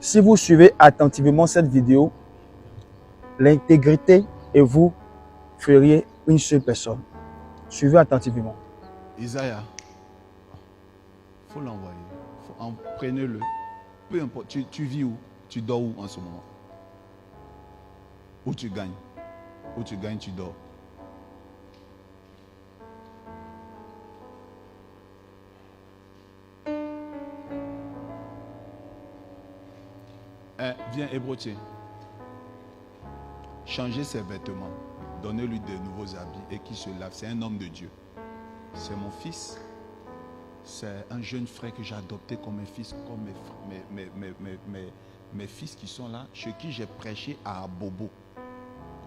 Si vous suivez attentivement cette vidéo, l'intégrité et vous feriez une seule personne. Suivez attentivement. Isaiah, il faut l'envoyer. Prenez-le. Peu importe, tu vis où? Tu dors où en ce moment? Où tu gagnes? Où tu gagnes, tu dors. Viens, Hébrotier. Changez ses vêtements. Donnez-lui de nouveaux habits et qu'il se lave. C'est un homme de Dieu. C'est mon fils. C'est un jeune frère que j'ai adopté comme un fils, comme mes fils qui sont là, chez qui j'ai prêché à Bobo.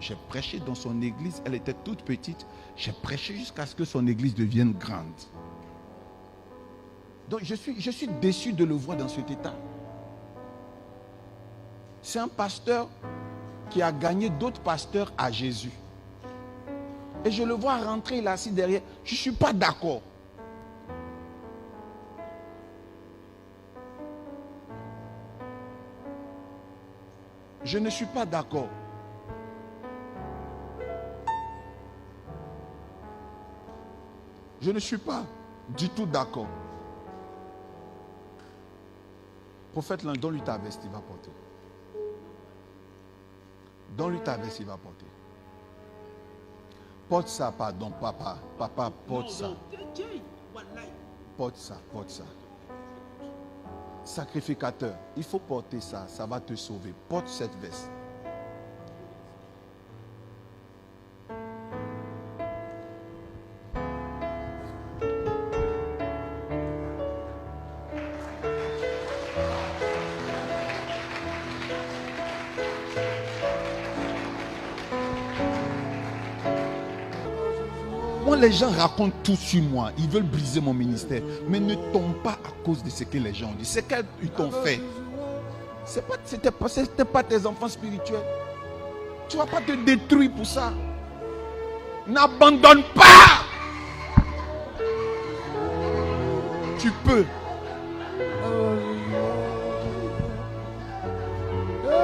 J'ai prêché dans son église, elle était toute petite. J'ai prêché jusqu'à ce que son église devienne grande. Donc je suis déçu de le voir dans cet état. C'est un pasteur qui a gagné d'autres pasteurs à Jésus. Et je le vois rentrer, il est assis derrière. Je ne suis pas d'accord. Je ne suis pas d'accord. Je ne suis pas du tout d'accord. Prophète, donne-lui ta veste, il va porter. Donne-lui ta veste, il va porter. Porte ça, pardon, papa. Papa, porte ça. Porte ça, porte ça. Sacrificateur, il faut porter ça, ça va te sauver. Porte cette veste. Moi, les gens racontent tout sur moi. Ils veulent briser mon ministère. Mais ne tombe pas à cause de ce que les gens ont dit. C'est qu'ils t'ont fait. C'était pas tes enfants spirituels. Tu ne vas pas te détruire pour ça. N'abandonne pas. Tu peux.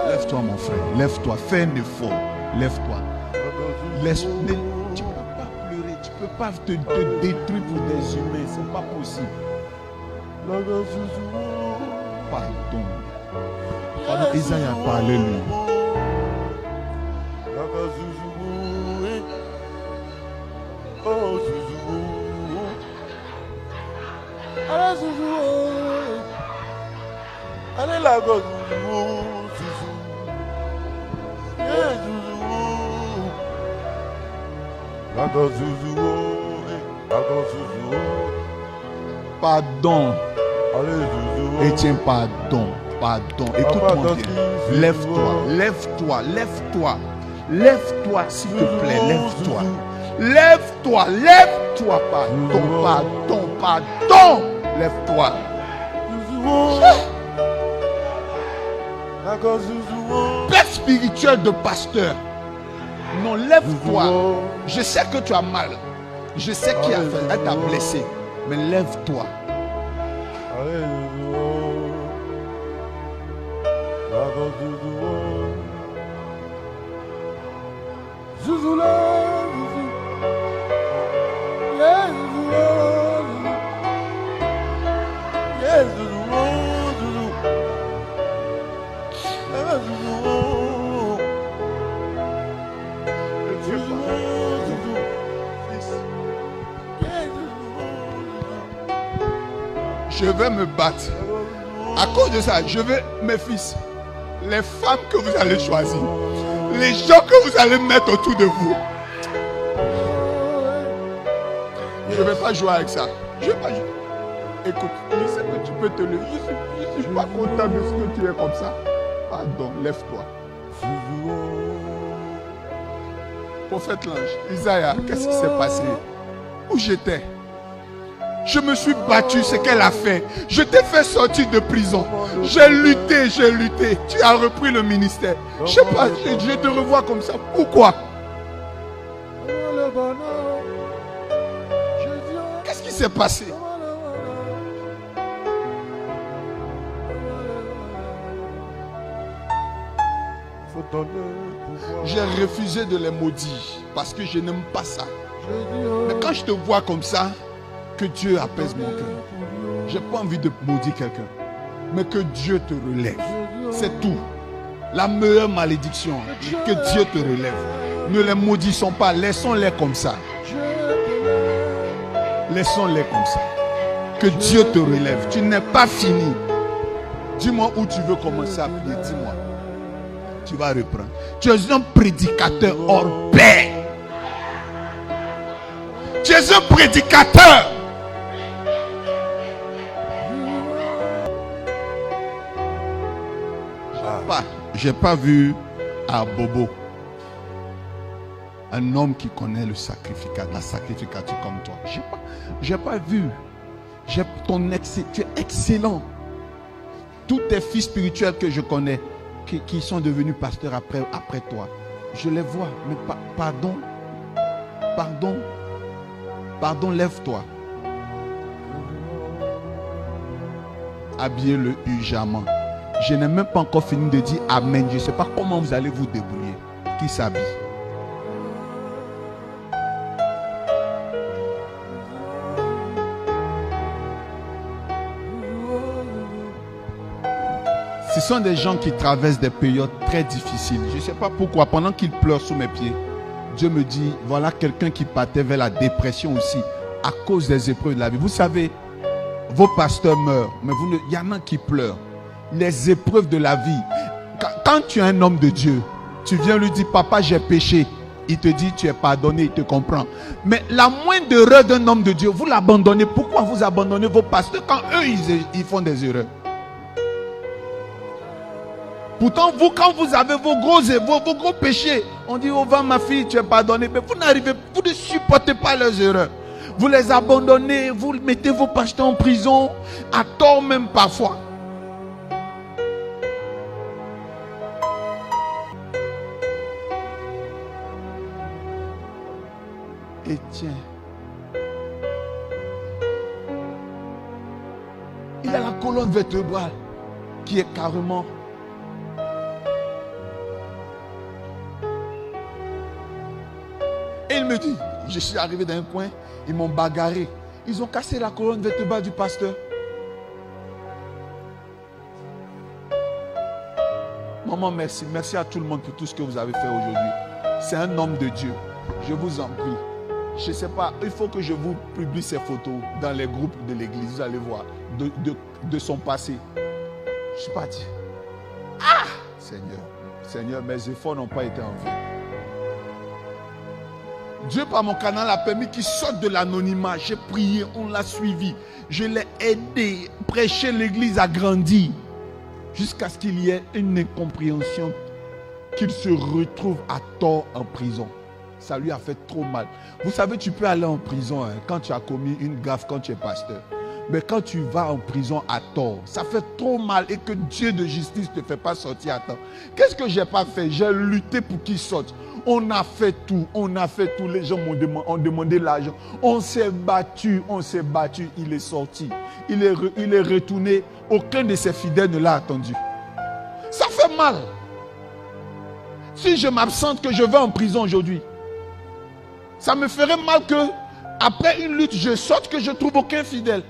Lève-toi, mon frère. Lève-toi. Fais un effort. Lève-toi. Tu ne peux pas pleurer. Tu ne peux pas te détruire pour des humains. Ce n'est pas possible. Pardon. Pardon. Isaïe a parlé, lui. Pardon. Etienne, pardon. Pardon. Écoute-moi bien. Lève-toi. Lève-toi. Lève-toi. Lève-toi, s'il te plaît. Lève-toi. Lève-toi. Lève-toi. Pardon. Pardon. Pardon. Lève-toi. Père spirituel de pasteur. Non, lève-toi. Je sais que tu as mal. Je sais qu'il a fait. Elle t'a blessé. Mais lève-toi. Je vais me battre. À cause de ça, je veux, mes fils, les femmes que vous allez choisir, les gens que vous allez mettre autour de vous. Je ne vais pas jouer avec ça. Je vais pas jouer. Écoute, je sais que tu peux te lever. Je ne suis pas content de ce que tu es comme ça. Pardon, lève-toi. Prophète l'ange, Isaïe, qu'est-ce qui s'est passé? Où j'étais? Je me suis battu, ce qu'elle a fait. Je t'ai fait sortir de prison. J'ai lutté, j'ai lutté. Tu as repris le ministère. Je sais pas, je te revois comme ça. Pourquoi? Qu'est-ce qui s'est passé? J'ai refusé de les maudire parce que je n'aime pas ça. Mais quand je te vois comme ça, que Dieu apaise mon cœur. Je n'ai pas envie de maudire quelqu'un, mais que Dieu te relève. C'est tout. La meilleure malédiction, que Dieu te relève. Ne les maudissons pas, laissons-les comme ça. Laissons-les comme ça. Que Dieu te relève. Tu n'es pas fini. Dis-moi où tu veux commencer à prier. Dis-moi. Tu vas reprendre. Tu es un prédicateur hors pair. Tu es un prédicateur. Je n'ai pas vu à Bobo un homme qui connaît le sacrificateur, la sacrificature comme toi. Je n'ai pas vu. Tu es excellent. Tous tes fils spirituels que je connais, qui sont devenus pasteurs après toi, je les vois. Mais pardon, lève-toi. Habillez-le urgemment. Je n'ai même pas encore fini de dire Amen. Je ne sais pas comment vous allez vous débrouiller. Qui s'habille? Ce sont des gens qui traversent des périodes très difficiles. Je ne sais pas pourquoi. Pendant qu'ils pleurent sous mes pieds, Dieu me dit, voilà quelqu'un qui partait vers la dépression aussi à cause des épreuves de la vie. Vous savez, vos pasteurs meurent, mais il y en a qui pleurent. Les épreuves de la vie. Quand tu es un homme de Dieu, tu viens lui dire, papa, j'ai péché. Il te dit, tu es pardonné, il te comprend. Mais la moindre erreur d'un homme de Dieu, vous l'abandonnez. Pourquoi vous abandonnez vos pasteurs quand eux, ils font des erreurs? Pourtant, vous, quand vous avez vos gros péchés, on dit, oh, va ma fille, tu es pardonné. Mais vous ne supportez pas leurs erreurs. Vous les abandonnez, vous mettez vos pasteurs en prison, à tort même parfois. Et tiens, il a la colonne vertébrale qui est carrément. Et il me dit, je suis arrivé dans un coin, ils m'ont bagarré. Ils ont cassé la colonne vertébrale du pasteur. Maman, merci. Merci à tout le monde pour tout ce que vous avez fait aujourd'hui. C'est un homme de Dieu. Je vous en prie. Je ne sais pas, il faut que je vous publie ces photos dans les groupes de l'église. Vous allez voir de son passé. Je suis parti. Ah! Seigneur, mes efforts n'ont pas été en vain. Dieu, par mon canal, a permis qu'il sorte de l'anonymat. J'ai prié, on l'a suivi. Je l'ai aidé. Prêcher, l'église a grandi. Jusqu'à ce qu'il y ait une incompréhension, qu'il se retrouve à tort en prison. Ça lui a fait trop mal. Vous savez, tu peux aller en prison quand tu as commis une gaffe, quand tu es pasteur. Mais quand tu vas en prison à tort, ça fait trop mal et que Dieu de justice ne te fait pas sortir à temps. Qu'est-ce que je n'ai pas fait? J'ai lutté pour qu'il sorte. On a fait tout. Les gens ont demandé l'argent. On s'est battu. Il est sorti. Il est retourné. Aucun de ses fidèles ne l'a attendu. Ça fait mal. Si je m'absente, que je vais en prison aujourd'hui, ça me ferait mal que, après une lutte, je sorte, que je ne trouve aucun fidèle.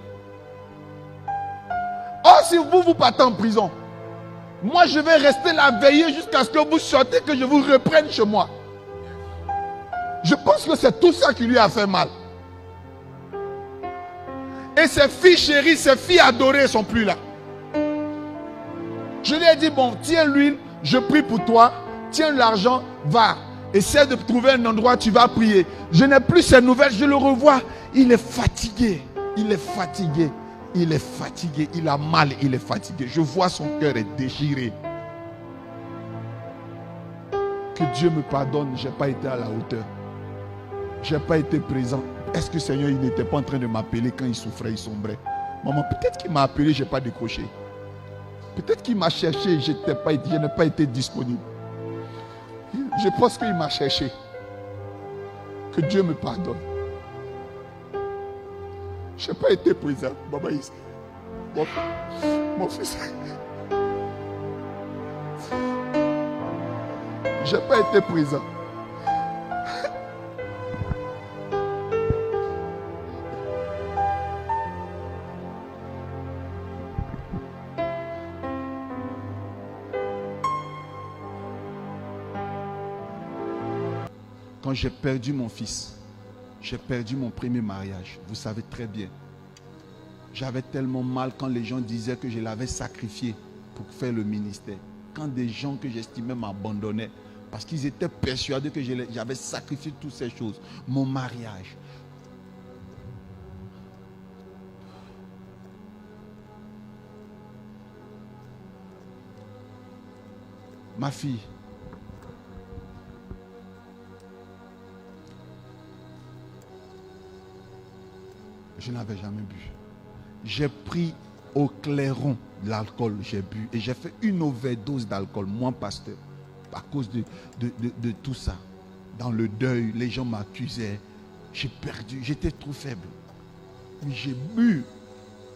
Or, si vous partez en prison, moi je vais rester là veiller jusqu'à ce que vous sortez, que je vous reprenne chez moi. Je pense que c'est tout ça qui lui a fait mal. Et ses filles chéries, ses filles adorées ne sont plus là. Je lui ai dit, bon, tiens l'huile, je prie pour toi, tiens l'argent, va. Essaie de trouver un endroit où tu vas prier. Je n'ai plus ces nouvelles, je le revois. Il est fatigué. Il a mal, il est fatigué. Je vois son cœur est déchiré. Que Dieu me pardonne, je n'ai pas été à la hauteur. Je n'ai pas été présent. Est-ce que Seigneur, il n'était pas en train de m'appeler quand il souffrait, il sombrait? Maman, peut-être qu'il m'a appelé, je n'ai pas décroché. Peut-être qu'il m'a cherché, je n'ai pas été disponible. Je pense qu'il m'a cherché. Que Dieu me pardonne. Je n'ai pas été présent. Maman, mon fils. Je n'ai pas été présent. Quand j'ai perdu mon fils, j'ai perdu mon premier mariage. Vous savez très bien. J'avais tellement mal quand les gens disaient que je l'avais sacrifié pour faire le ministère. Quand des gens que j'estimais m'abandonnaient parce qu'ils étaient persuadés que j'avais sacrifié toutes ces choses. Mon mariage. Ma fille. Je n'avais jamais bu. J'ai pris au clairon de l'alcool, j'ai bu. Et j'ai fait une overdose d'alcool, moi pasteur. À cause de tout ça. Dans le deuil, les gens m'accusaient. J'ai perdu, j'étais trop faible. Mais j'ai bu.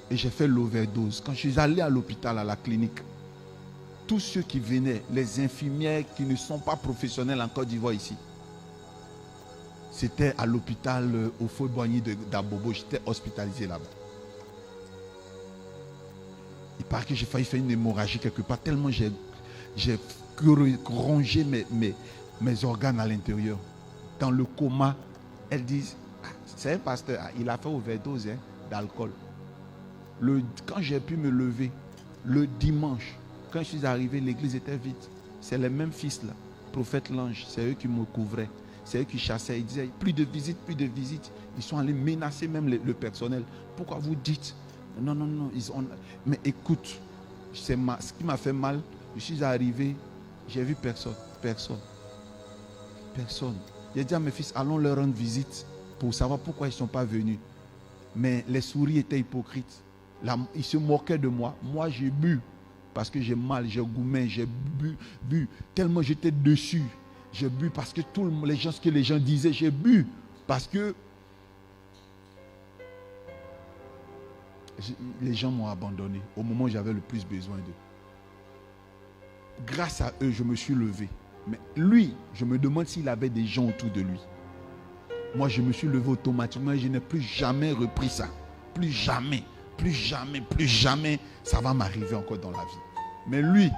Et j'ai fait l'overdose. Quand je suis allé à l'hôpital, à la clinique, tous ceux qui venaient, les infirmières qui ne sont pas professionnelles en Côte d'Ivoire ici, c'était à l'hôpital au Faux-Boigny d'Abobo. J'étais hospitalisé là-bas. Il paraît que j'ai failli faire une hémorragie quelque part, tellement j'ai rongé mes organes à l'intérieur. Dans le coma, elles disent, c'est un pasteur, il a fait overdose d'alcool. Quand j'ai pu me lever, le dimanche, quand je suis arrivé, l'église était vide. C'est les mêmes fils là, prophète l'ange, c'est eux qui me couvraient. C'est eux qui chassaient. Ils disaient, plus de visites, plus de visites. Ils sont allés menacer même le personnel. Pourquoi vous dites? Non. Mais écoute, ce qui m'a fait mal, je suis arrivé, j'ai vu personne. J'ai dit à mes fils, allons leur rendre visite pour savoir pourquoi ils ne sont pas venus. Mais les souris étaient hypocrites. Ils se moquaient de moi. Moi, j'ai bu parce que j'ai mal, j'ai goumé, j'ai bu. Tellement j'étais dessus. J'ai bu parce que ce que les gens disaient, j'ai bu parce que les gens m'ont abandonné au moment où j'avais le plus besoin d'eux. Grâce à eux, je me suis levé. Mais lui, je me demande s'il avait des gens autour de lui. Moi, je me suis levé automatiquement et je n'ai plus jamais repris ça. Plus jamais, ça va m'arriver encore dans la vie. Mais lui,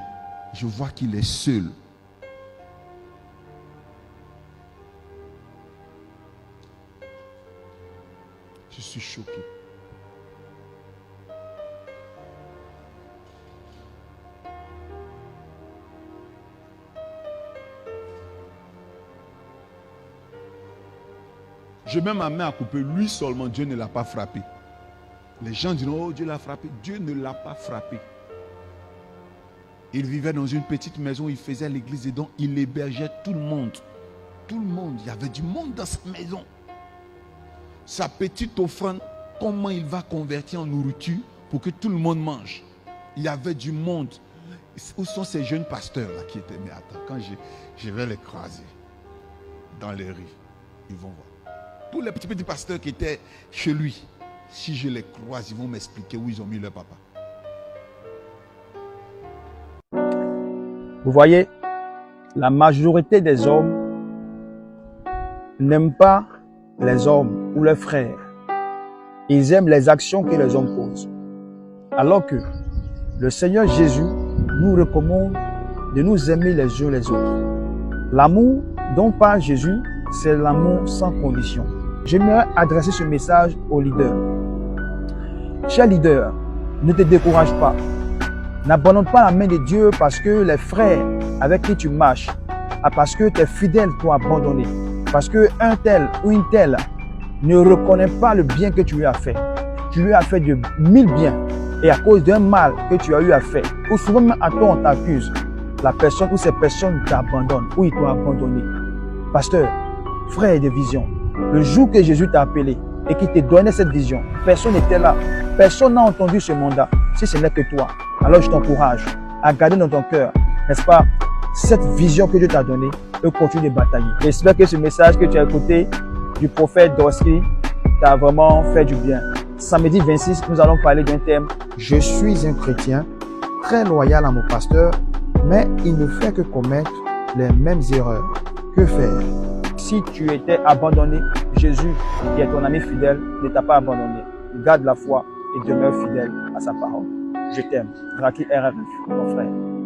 je vois qu'il est seul. Je suis choqué. Je mets ma main à couper. Lui seulement, Dieu ne l'a pas frappé. Les gens disent, oh, Dieu l'a frappé. Dieu ne l'a pas frappé. Il vivait dans une petite maison, il faisait l'église et donc il hébergeait tout le monde. Tout le monde. Il y avait du monde dans sa maison. Sa petite offrande, comment il va convertir en nourriture pour que tout le monde mange. Il y avait du monde. Où sont ces jeunes pasteurs là qui étaient? Mais attends, quand je vais les croiser dans les rues, ils vont voir. Tous les petits pasteurs qui étaient chez lui, si je les croise, ils vont m'expliquer où ils ont mis leur papa. Vous voyez, la majorité des hommes n'aiment pas les hommes ou leurs frères. Ils aiment les actions que les hommes posent. Alors que le Seigneur Jésus nous recommande de nous aimer les uns les autres. L'amour dont parle Jésus, c'est l'amour sans condition. J'aimerais adresser ce message aux leaders. Chers leaders, ne te décourage pas. N'abandonne pas la main de Dieu parce que les frères avec qui tu marches, parce que tes fidèles t'ont abandonné, parce qu'un tel ou une telle ne reconnaît pas le bien que tu lui as fait. Tu lui as fait de 1000 biens et à cause d'un mal que tu as eu à faire, ou souvent même à toi on t'accuse, la personne ou ces personnes t'abandonnent ou ils t'ont abandonné. Pasteur, frère de vision, le jour que Jésus t'a appelé et qu'il te donnait cette vision, personne n'était là. Personne n'a entendu ce mandat, si ce n'est que toi. Alors je t'encourage à garder dans ton cœur, n'est-ce pas, cette vision que Dieu t'a donnée et continue de batailler. J'espère que ce message que tu as écouté du prophète Dorski t'a vraiment fait du bien. Samedi 26, nous allons parler d'un thème. Je suis un chrétien très loyal à mon pasteur, mais il ne fait que commettre les mêmes erreurs. Que faire? Si tu étais abandonné, Jésus, qui est ton ami fidèle, ne t'a pas abandonné. Garde la foi et demeure fidèle à sa parole. Je t'aime. Raki RRF, mon frère.